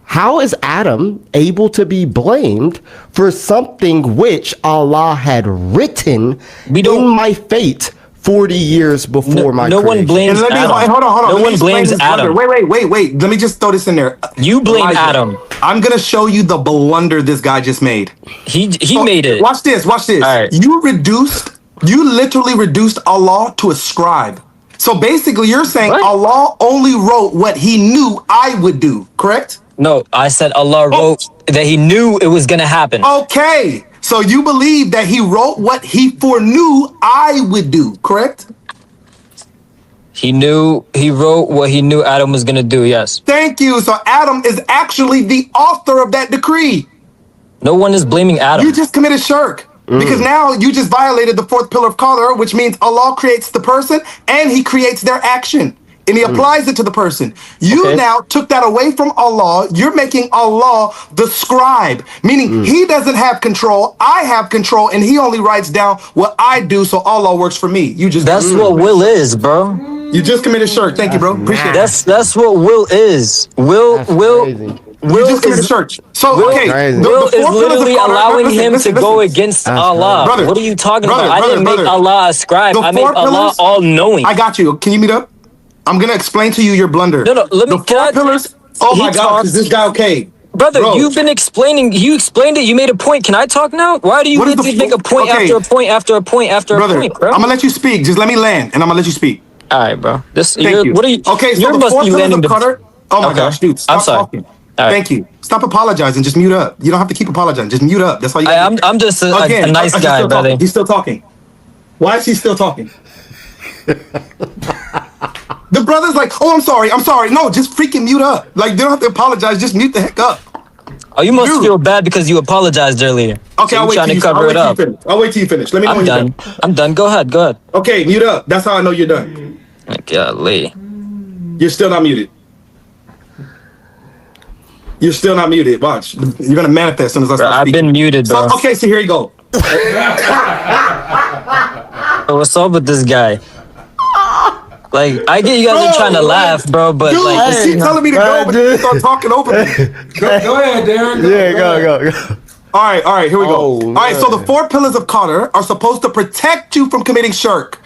how is Adam able to be blamed for something which Allah had written in my fate 40 years before my No one creation? blames And Adam. hold on. No Let me one explain blames this Adam. blunder. Wait. Let me just throw this in there. You blame Elijah, Adam. I'm gonna show you the blunder this guy just made. He made it. Watch this. All right. You literally reduced Allah to a scribe. So basically, you're saying What? Allah only wrote what He knew I would do. Correct? No, I said Allah wrote that He knew it was gonna happen. Okay. So you believe that He wrote what He foreknew I would do. Correct? He wrote what He knew Adam was gonna do. Yes. Thank you. So Adam is actually the author of that decree. No one is blaming Adam. You just committed shirk. Because now you just violated the fourth pillar of qadr, which means Allah creates the person and He creates their action. And He applies it to the person. You now took that away from Allah. You're making Allah the scribe, meaning He doesn't have control. I have control, and He only writes down what I do, so Allah works for me. That's what will is, bro. You just committed shirk. Thank you, bro. Appreciate it. That's what will is. Will You just committed shirk. So okay, Will is four pillars of literally qadr- allowing him listen, to go listen. against Allah. Brother, What are you talking brother, about? I didn't brother, make brother. Allah a scribe. The I made four Allah pillars- all knowing. I got you. Can you meet up? I'm gonna explain to you your blunder. No, let me. The four pillars. Oh my God, is this guy okay? Brother, Bro. you've been explaining. You explained it. You made a point. Can I talk now? Why do you What is need the to make a point okay. after a point after a point after Brother, a point, bro? I'm gonna let you speak. Just let me land, and I'm gonna let you speak. All right, bro. Thank you. What are you? Okay, so you the must four be pillars landing of qadr. Oh my Okay. gosh, dude, stop I'm sorry. talking. All right. Thank you. Stop apologizing. Just mute up. You don't have to keep apologizing. Just mute up. That's all you. I'm just a nice he's guy, still brother. talking. He's still talking. Why is he still talking? The brother's like, oh, I'm sorry. No, just freaking mute up. Like, they don't have to apologize. Just mute the heck up. Oh, you must Dude. feel bad because you apologized earlier. Okay, So I'll you're wait trying till to you cover it up. finish. I'll wait till you finish. Let me know I'm when you're done. done. I'm done. Go ahead. Okay, mute up. That's how I know you're done. Golly. You're still not muted. You're still not muted. Watch. You're gonna manifest as soon as I start I've speaking. been muted, bro. So, okay, so here you go. What's up with this guy? Like, I get you guys are trying to laugh, bro, but Dude, like, this he's is telling me to go, but you start talking over me. Go ahead, Darren. Yeah, go. All right, here we go. Oh, All right, so the four pillars of qadr are supposed to protect you from committing shirk.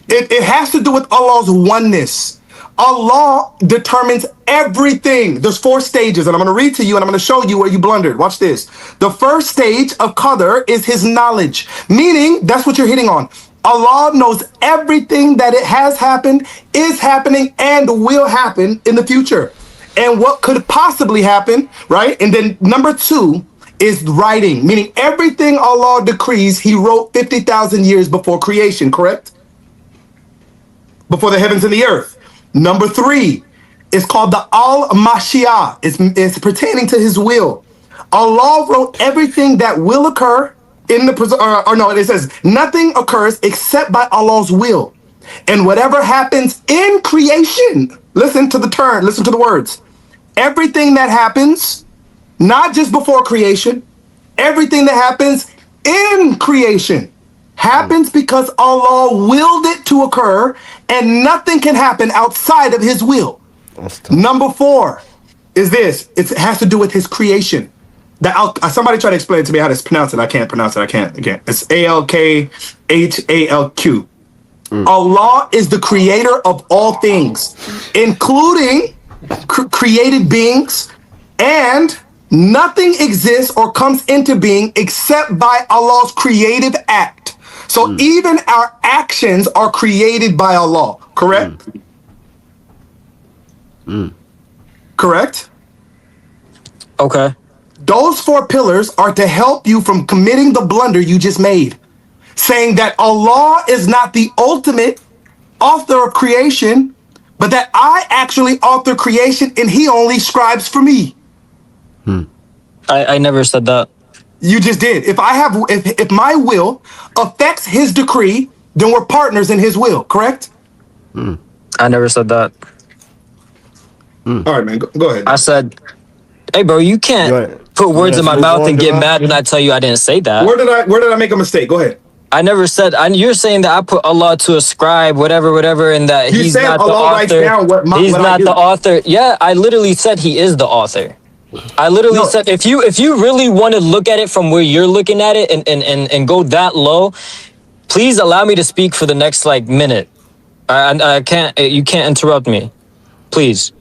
It has to do with Allah's oneness. Allah determines everything. There's 4 stages, and I'm going to read to you, and I'm going to show you where you blundered. Watch this. The first stage of qadr is his knowledge, meaning that's what you're hitting on. Allah knows everything that it has happened, is happening, and will happen in the future, and what could possibly happen, right? And then number 2 is writing, meaning everything Allah decrees, he wrote 50,000 years before creation, correct? Before the heavens and the earth. Number 3 is called the Al-Mashiyah. It's pertaining to his will. Allah wrote everything that will occur in the, it says nothing occurs except by Allah's will. And whatever happens in creation, listen to the words. Everything that happens, not just before creation, everything that happens in creation happens because Allah willed it to occur, and nothing can happen outside of his will. Number 4 is this. It has to do with his creation. Somebody try to explain to me how to pronounce it. I can't pronounce it. I can't. Again, it's Alkhalq. Allah is the creator of all things, including created beings, and nothing exists or comes into being except by Allah's creative act. So even our actions are created by Allah, correct? Correct? Okay. Those 4 pillars are to help you from committing the blunder you just made, saying that Allah is not the ultimate author of creation, but that I actually author creation and he only scribes for me. I never said that. You just did. If my will affects his decree, then we're partners in his will, correct? I never said that. All right, man, go ahead. I said, hey, bro, you can't put words in my mouth and get mad when I tell you I didn't say that. Where did I make a mistake? Go ahead. I never said. You're saying that I put Allah to a scribe, whatever, and that You he's said not Allah the writes author. down He's what I not do. the author. Yeah, I literally said he is the author. I literally said if you really want to look at it from where you're looking at it and go that low, please allow me to speak for the next minute. I can't. You can't interrupt me, please.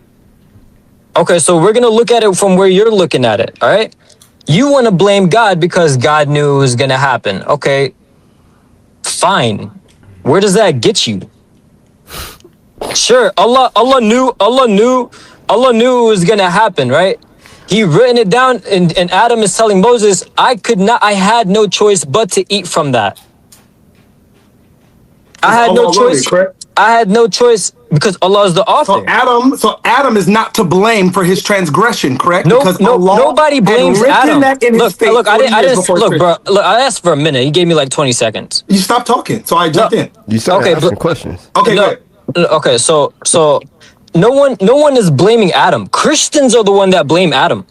Okay, so we're gonna look at it from where you're looking at it. All right. You want to blame God because God knew it was gonna happen. Okay, fine. Where does that get you? Sure, Allah knew it was gonna happen, right? He written it down, and Adam is telling Moses, I had no choice but to eat from that. I had no choice. I had no choice because Allah is the author. So Adam is not to blame for his transgression, correct? No, because nobody blames Adam. Look, I didn't look, bro. Look, I asked for a minute. He gave me like 20 seconds. You stopped talking, so I jumped in. You started asking questions. Okay, go ahead. Okay, so no one is blaming Adam. Christians are the one that blame Adam.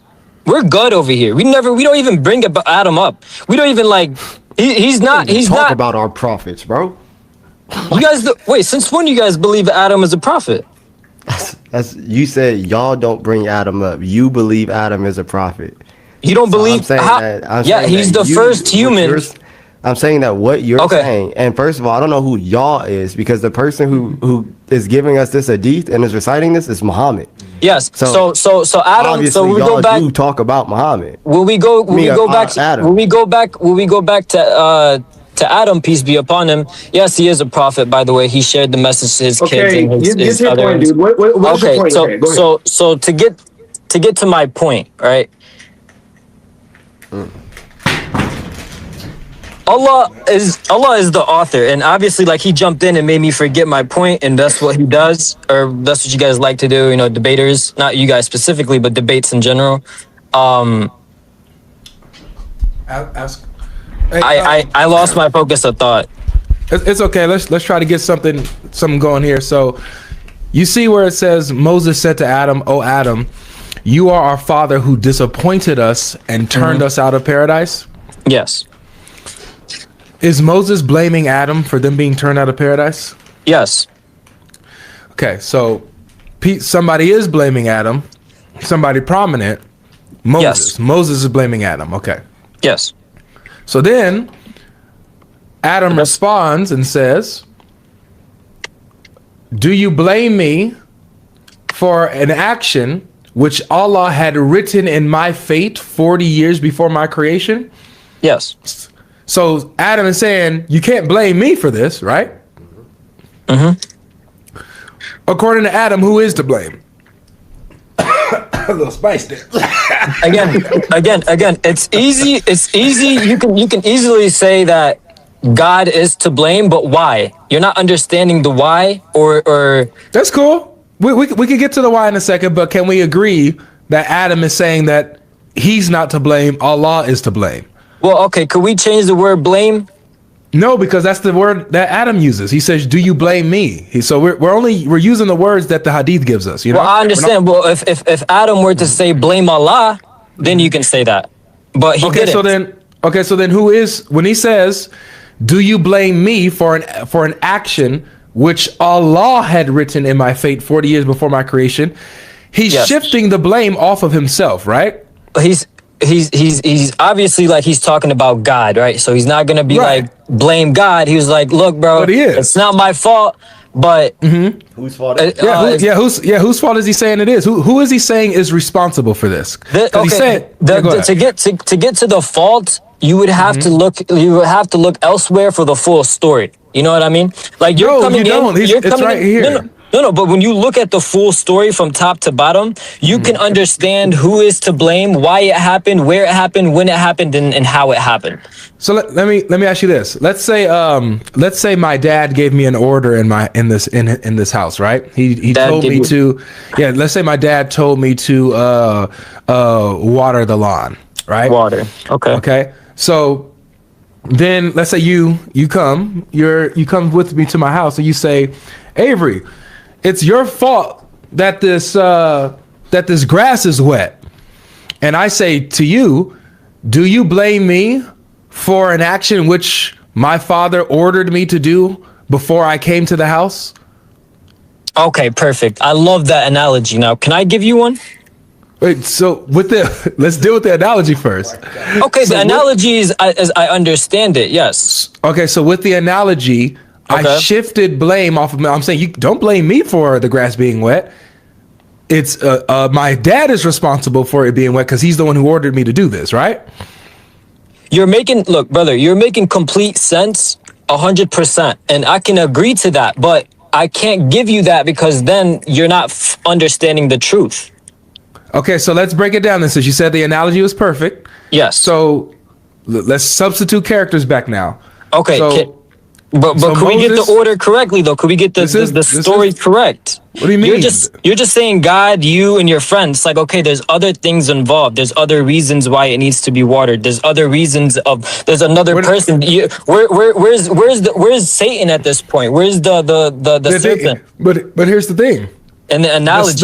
We're good over here. We don't even bring Adam up. We don't even he's not about our prophets, bro. You guys wait, since when do you guys believe Adam is a prophet? That's you said y'all don't bring Adam up. You believe Adam is a prophet. You don't believe he's the first human. I'm saying that what you're saying, and first of all, I don't know who y'all is because the person who is giving us this hadith and is reciting this is Muhammad. Yes. So Adam. So we go back. Do talk about Muhammad. Will we go back? Adam. Will we go back to Adam, peace be upon him? Yes, he is a prophet. By the way, he shared the message to his kids and his your other. Point, dude. What's your point? So okay, go ahead. so to get to my point, right? Allah is the author, and obviously, he jumped in and made me forget my point, and that's what he does, or that's what you guys like to do, debaters, not you guys specifically, but debates in general. I lost my focus of thought. It's okay. Let's try to get something going here. So, you see where it says Moses said to Adam, "O Adam, you are our father who disappointed us and turned us out of paradise." Yes. Is Moses blaming Adam for them being turned out of paradise? Yes. Okay, so somebody is blaming Adam. Somebody prominent. Moses. Yes. Moses is blaming Adam. Okay. Yes. So then Adam responds and says, "Do you blame me for an action which Allah had written in my fate 40 years before my creation? Yes. So Adam is saying, you can't blame me for this, right? According to Adam, who is to blame? A little spice there. Again, it's easy. You can easily say that God is to blame, but why? You're not understanding the why, or That's cool. We can get to the why in a second, but can we agree that Adam is saying that he's not to blame, Allah is to blame? well, okay. Could we change the word blame? No, because that's the word that Adam uses. He says, "Do you blame me?" So we're using the words that the Hadith gives us. You know. Well, I understand. Well, if Adam were to say blame Allah, then you can say that. But he didn't. So then who is, when he says, "Do you blame me for an action which Allah had written in my fate 40 years before my creation?" He's shifting the blame off of himself, right? He's obviously like he's talking about God, right? So he's not gonna be like blame God. He was like, look, bro, But he is. it's not my fault, but Whose fault? Whose fault is he saying it is? Who is he saying is responsible for this? He said, to get to the fault, you would have to look. You would have to look elsewhere for the full story. You know what I mean? Like you're coming in. It's right here. No, but when you look at the full story from top to bottom, you can understand who is to blame, why it happened, where it happened, when it happened, and how it happened. So let me ask you this. Let's say my dad gave me an order in this house, right? He told me to, let's say my dad told me to water the lawn, right? Water. Okay. So then let's say you come with me to my house and you say, Avery, it's your fault that this grass is wet. And I say to you, do you blame me for an action which my father ordered me to do before I came to the house? Okay, perfect. I love that analogy. Now, can I give you one? Wait, so let's deal with the analogy first. Okay, the analogy is as I understand it, yes. Okay, so with the analogy, I shifted blame off of me. I'm saying you don't blame me for the grass being wet. It's my dad is responsible for it being wet because he's the one who ordered me to do this, right? Look, brother, you're making complete sense, 100%, and I can agree to that. But I can't give you that because then you're not understanding the truth. Okay, so let's break it down then. Since you said the analogy was perfect, yes. So let's substitute characters back now. Okay. So, But could we get the order correctly though? Could we get the story correct? What do you mean? You're just saying God, you, and your friends. It's like, okay, there's other things involved. There's other reasons why it needs to be watered. There's other reasons there's another person. Where's Satan at this point? Where's the serpent? But here's the thing. And the analogy,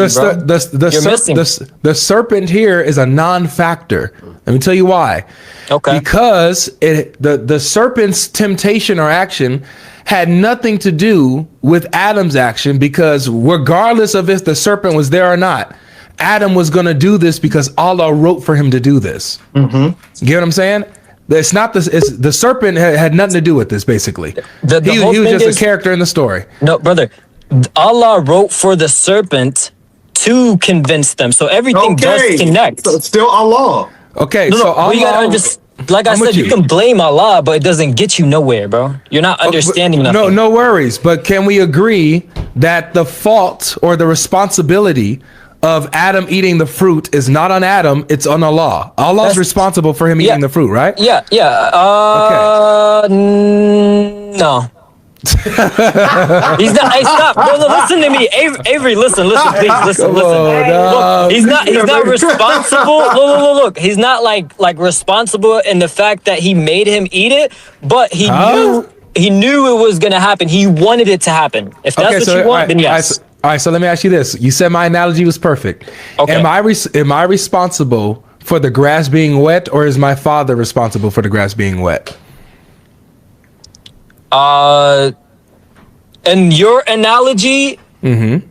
the serpent here is a non-factor. Let me tell you why. Okay. Because the serpent's temptation or action had nothing to do with Adam's action, because regardless of if the serpent was there or not, Adam was going to do this because Allah wrote for him to do this. Mm-hmm. You get what I'm saying? It's not the serpent had nothing to do with this, basically. He was just a character in the story. No, brother. Allah wrote for the serpent to convince them. So everything does connect. So it's still Allah. Okay, so Allah, you gotta like I said, you can blame Allah, but it doesn't get you nowhere, bro. You're not understanding nothing. No worries. But can we agree that the fault or the responsibility of Adam eating the fruit is not on Adam, it's on Allah? Allah's responsible for him eating the fruit, right? Yeah. No. He's not. Hey, stop, brother. Listen to me, Avery. Listen, please, listen. Look, he's not responsible. Look. He's not like responsible in the fact that he made him eat it, but he knew it was gonna happen. He wanted it to happen. If that's what you want, then yes. All right. So let me ask you this. You said my analogy was perfect. Okay. Am I responsible for the grass being wet, or is my father responsible for the grass being wet? In your analogy, that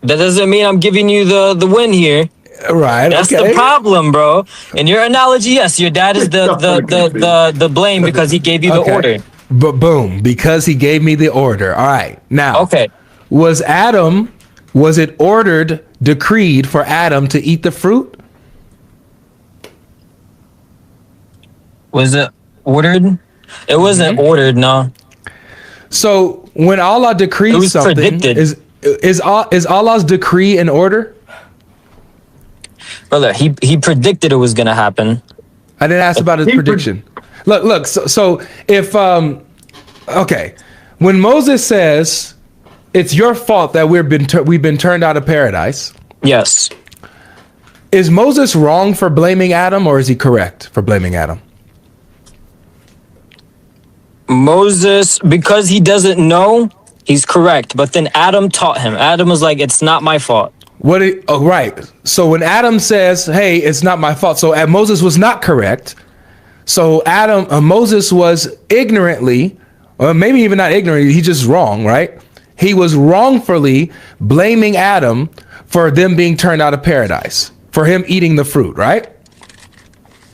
doesn't mean I'm giving you the win here. Right. That's the problem, bro. In your analogy, yes, your dad is the blame because he gave you the order. But boom, because he gave me the order. All right. Now, was Adam Was it ordered, decreed for Adam to eat the fruit? Was it ordered? It wasn't ordered, no. So when Allah It decrees was something, predicted. is Allah's decree in order? Brother, he predicted it was gonna happen. I didn't ask about his prediction. Look. So if okay, when Moses says it's your fault that we've been turned out of paradise, Yes. is Moses wrong for blaming Adam, or is he correct for blaming Adam? Moses, because he doesn't know, he's correct. But then Adam taught him. Adam was like, it's not my fault. Right. So when Adam says, "Hey, it's not my fault," so Moses was not correct. So Moses was ignorantly, or maybe even not ignorantly, he's just wrong, right? He was wrongfully blaming Adam for them being turned out of paradise, for him eating the fruit, right?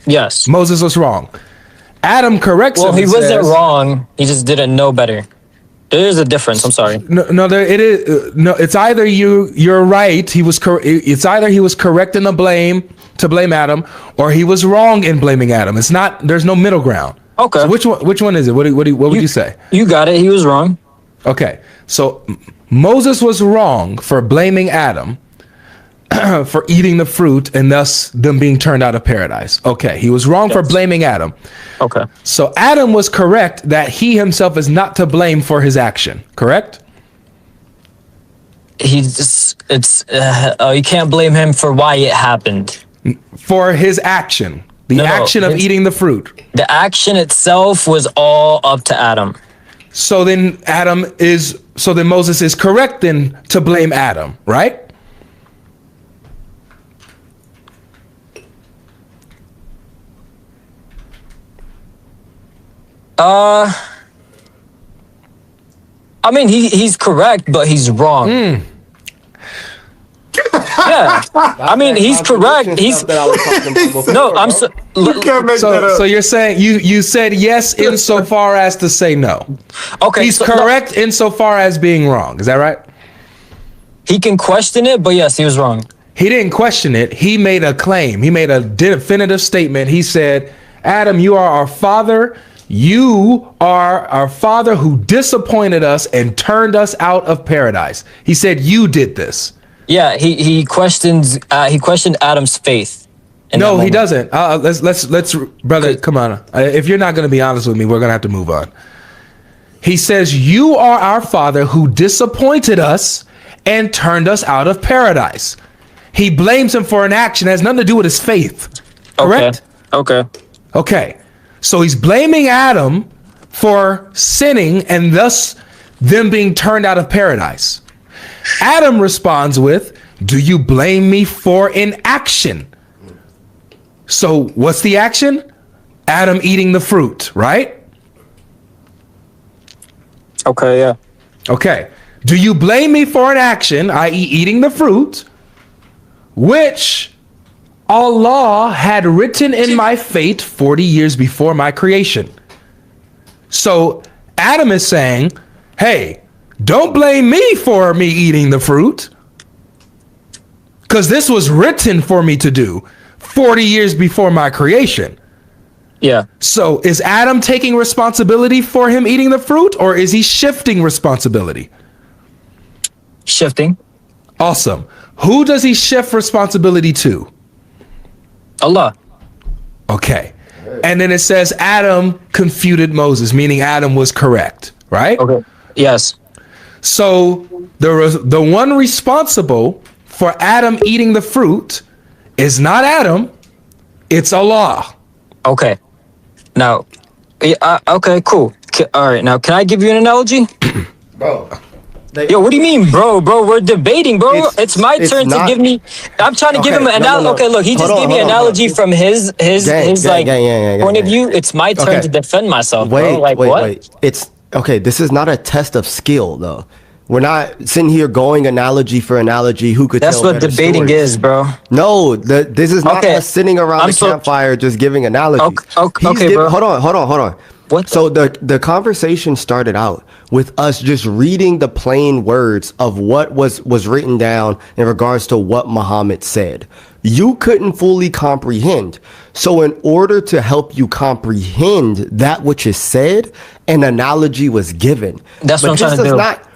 Yes. Moses was wrong. Adam corrects him. Well, he and wasn't says, wrong. He just didn't know better. There is a difference. I'm sorry. No, it is no. It's either you're right. It's either he was correct in the blame to blame Adam, or he was wrong in blaming Adam. It's not. There's no middle ground. Okay. So which one is it? What would you say? You got it. He was wrong. Okay. So Moses was wrong for blaming Adam for eating the fruit and thus them being turned out of paradise. Okay. He was wrong for blaming Adam. Okay. So Adam was correct that he himself is not to blame for his action. Correct? You can't blame him for why it happened. For his action. The action of eating the fruit. The action itself was all up to Adam. So then Moses is correct then to blame Adam, right? I mean, he's correct, but he's wrong. Yeah, I mean, he's correct. He's no. I'm so. So you're saying you said yes insofar as to say no. Okay, He's correct insofar as being wrong. Is that right? He can question it, but yes, he was wrong. He didn't question it. He made a claim. He made a definitive statement. He said, "Adam, you are our father. You are our father who disappointed us and turned us out of paradise." He said, "You did this." Yeah, he questioned Adam's faith. No, he doesn't. Let's brother, come on. If you're not going to be honest with me, we're going to have to move on. He says, "You are our father who disappointed us and turned us out of paradise." He blames him for an action that has nothing to do with his faith. Correct? Okay. So he's blaming Adam for sinning and thus them being turned out of paradise. Adam responds with, "Do you blame me for inaction?" So what's the action? Adam eating the fruit, right? Okay, yeah. Okay. Do you blame me for an action, i.e. eating the fruit, which Allah had written in my fate 40 years before my creation? So Adam is saying, hey, don't blame me for me eating the fruit, because this was written for me to do 40 years before my creation. Yeah. So is Adam taking responsibility for him eating the fruit, or is he shifting responsibility? Shifting. Awesome. Who does he shift responsibility to? Allah. Okay. And then it says Adam confuted Moses, meaning Adam was correct, right? Okay. Yes. So the one responsible for Adam eating the fruit is not Adam, it's Allah. Okay. Now, okay, cool. All right. Now, can I give you an analogy? Bro. Yo, what do you mean, bro? We're debating, bro. It's my turn to give me. I'm trying to give him an analogy. Okay, look, he just gave me an analogy from his point of view. It's my turn to defend myself, bro. Like, what? It's okay. This is not a test of skill, though. We're not sitting here going analogy for analogy. Who could? That's tell what debating is, bro. No, this is not us sitting around the campfire just giving analogies. Okay, bro. Hold on. What? So the conversation started out with us just reading the plain words of what was written down in regards to what Muhammad said. You couldn't fully comprehend. So in order to help you comprehend that which is said, an analogy was given. That's But what I'm trying this to does do. not